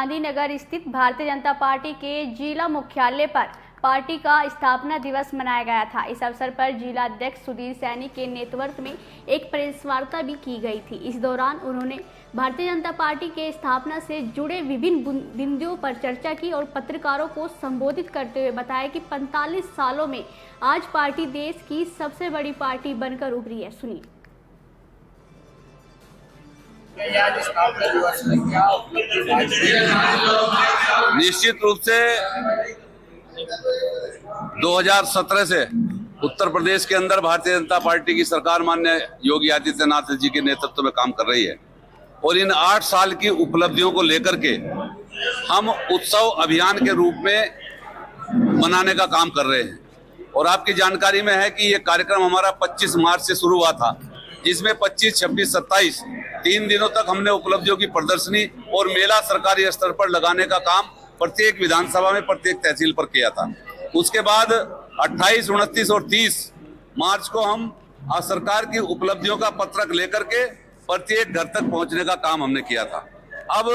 गांधीनगर स्थित भारतीय जनता पार्टी के जिला मुख्यालय पर पार्टी का स्थापना दिवस मनाया गया था। इस अवसर पर जिला अध्यक्ष सुधीर सैनी के नेतृत्व में एक प्रेस वार्ता भी की गई थी। इस दौरान उन्होंने भारतीय जनता पार्टी के स्थापना से जुड़े विभिन्न बिंदुओं पर चर्चा की और पत्रकारों को संबोधित करते हुए बताया कि 45 सालों में आज पार्टी देश की सबसे बड़ी पार्टी बनकर उभरी है। सुनिए। निश्चित रूप से 2017 से उत्तर प्रदेश के अंदर भारतीय जनता पार्टी की सरकार माननीय योगी आदित्यनाथ जी के नेतृत्व में काम कर रही है और इन 8 साल की उपलब्धियों को लेकर के हम उत्सव अभियान के रूप में मनाने का काम कर रहे हैं। और आपकी जानकारी में है कि ये कार्यक्रम हमारा 25 मार्च से शुरू हुआ था, जिसमें 25, 26, 27 3 दिनों तक हमने उपलब्धियों की प्रदर्शनी और मेला सरकारी स्तर पर लगाने का काम प्रत्येक विधानसभा में प्रत्येक तहसील पर किया था। उसके बाद 28, 29 और 30 मार्च को हम सरकार की उपलब्धियों का पत्रक लेकर के प्रत्येक घर तक पहुंचने का काम हमने किया था। अब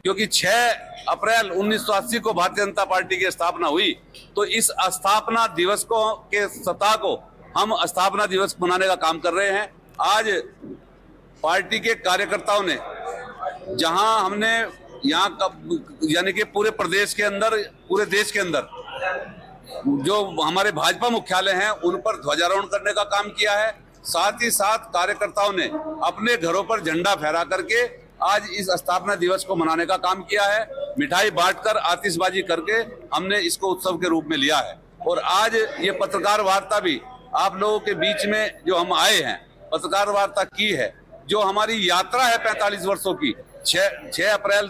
क्योंकि 6 अप्रैल 1980 को भारतीय जनता पार्टी की स्थापना हुई, तो इस स्थापना दिवस को के सप्ताह को हम स्थापना दिवस मनाने का काम कर रहे हैं। आज पार्टी के कार्यकर्ताओं ने जहां हमने यहाँ यानी कि पूरे प्रदेश के अंदर, पूरे देश के अंदर जो हमारे भाजपा मुख्यालय हैं उन पर ध्वजारोहण करने का काम किया है। साथ ही साथ कार्यकर्ताओं ने अपने घरों पर झंडा फहरा करके आज इस स्थापना दिवस को मनाने का काम किया है। मिठाई बांटकर, आतिशबाजी करके हमने इसको उत्सव के रूप में लिया है। और आज ये पत्रकार वार्ता भी आप लोगों के बीच में जो हम आए हैं, पत्रकार वार्ता की है, जो हमारी यात्रा है 45 वर्षों की, 6 अप्रैल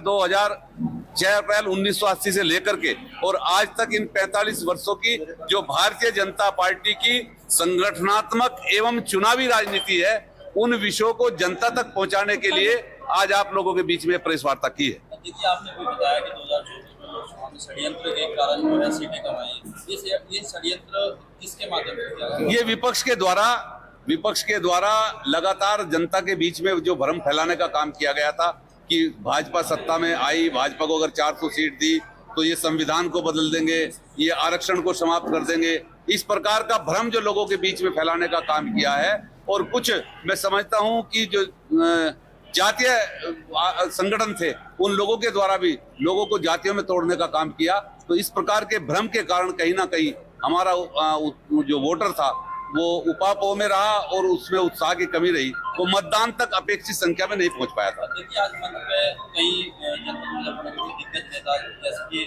1980 से लेकर के और आज तक इन 45 वर्षों की जो भारतीय जनता पार्टी की संगठनात्मक एवं चुनावी राजनीति है, उन विषयों को जनता तक पहुंचाने के लिए आज आप लोगों के बीच में प्रेस वार्ता की है। देखिए, आपने भी बताया कि 2024 में लोकसभा में षड्यंत्र के कारण जो है सीटें कमाई। ये षड्यंत्र किसके माध्यम से किया गया? ये विपक्ष के द्वारा लगातार जनता के बीच में जो भ्रम फैलाने का काम किया गया था कि भाजपा सत्ता में आई, भाजपा को अगर 400 सीट दी तो ये संविधान को बदल देंगे, ये आरक्षण को समाप्त कर देंगे। इस प्रकार का भ्रम जो लोगों के बीच में फैलाने का काम किया है। और कुछ मैं समझता हूं कि जो जातीय संगठन थे, उन लोगों के द्वारा भी लोगों को जातियों में तोड़ने का काम किया। तो इस प्रकार के भ्रम के कारण कहीं ना कहीं हमारा जो वोटर था वो उपापोह में रहा और उसमें उत्साह की कमी रही, वो मतदान तक अपेक्षित संख्या में नहीं पहुंच पाया था। देखिए, आज मंच पे कई दिग्गज नेता जैसे कि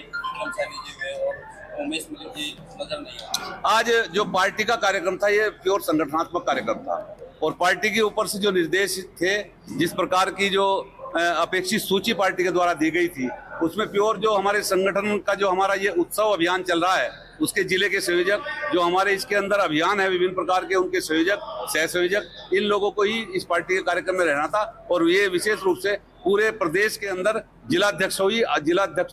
सैनी जी और उमेश मिलिंद जी नजर नहीं आए। आज जो पार्टी का कार्यक्रम था, ये प्योर संगठनात्मक कार्यक्रम था और पार्टी के ऊपर से जो निर्देश थे, जिस प्रकार की जो अपेक्षित सूची पार्टी के द्वारा दी गई थी, उसमें प्योर जो हमारे संगठन का जो हमारा ये उत्सव अभियान चल रहा है, उसके जिले के संयोजक, जो हमारे इसके अंदर अभियान है विभिन्न प्रकार के, उनके संयोजक, सह संयोजक, इन लोगों को ही इस पार्टी के कार्यक्रम में रहना था। और ये विशेष रूप से पूरे प्रदेश के अंदर जिलाध्यक्ष हुई, जिलाध्यक्ष